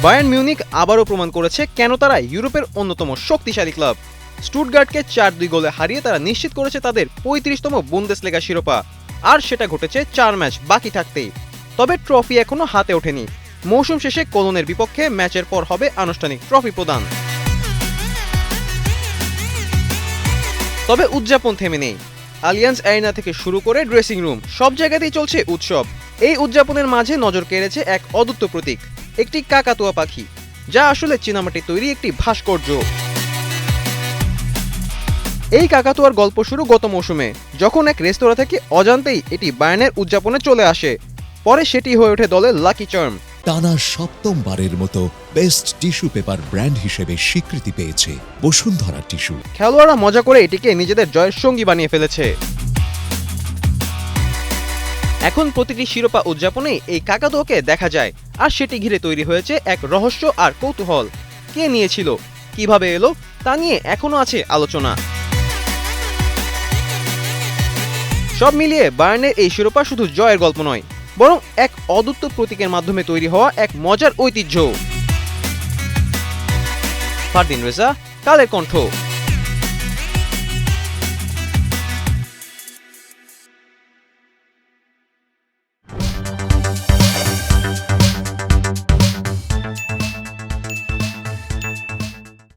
Bayern Munich আবারও প্রমাণ করেছে কেন তারা ইউরোপের অন্যতম শক্তিশালী ক্লাব। স্টুটগার্টকে 4-2 গোলে হারিয়ে তারা নিশ্চিত করেছে তাদের 35তম বুন্দেসলিগা শিরোপা, আর সেটা ঘটেছে 4 ম্যাচ বাকি থাকতেই। তবে ট্রফি এখনো হাতে ওঠেনি। মৌসুম শেষে কোলনের বিপক্ষে ম্যাচের পর হবে আনুষ্ঠানিক ট্রফি প্রদান। তবে উদযাপন থেমে নেই। আলিয়ান্স অ্যারিনা থেকে শুরু করে ড্রেসিং রুম, সব জায়গাতেই চলছে উৎসব। এই উদযাপনের মাঝে নজর কেড়েছে এক অদ্ভুত প্রতীক, একটি কাকাতুয়া পাখি, যা আসলে চীনামাটির তৈরি একটি ভাস্কর্য। এই কাকাতুয়ার গল্প শুরু গত মৌসুমে, যখন এক রেস্তোরাঁ থেকে অজান্তেই এটি বায়ার্নের উদযাপনে চলে আসে। পরে সেটি হয়ে ওঠে দলের লাকি চার্ম। টানা সপ্তমবারের মতো বেস্ট টিস্যু পেপার ব্র্যান্ড হিসেবে স্বীকৃতি পেয়েছে বসুন্ধরা টিস্যু। খেলোয়াড়রা মজা করে এটিকে নিজেদের জয়ের সঙ্গী বানিয়ে ফেলেছে। এখন প্রতিটি শিরোপা উদযাপনে এই কাকাতুয়াকে দেখা যায়, আর সেটি ঘিরে তৈরি হয়েছে এক রহস্য আর কৌতূহল। কে নিয়েছিল, কিভাবে এলো, তা নিয়ে এখনো আছে আলোচনা। সব মিলিয়ে বায়ার্নের এই শিরোপা শুধু জয়ের গল্প নয়, বরং এক অদ্ভুত প্রতীকের মাধ্যমে তৈরি হওয়া এক মজার ঐতিহ্য। ফারদিন রেজা, কালের কণ্ঠ।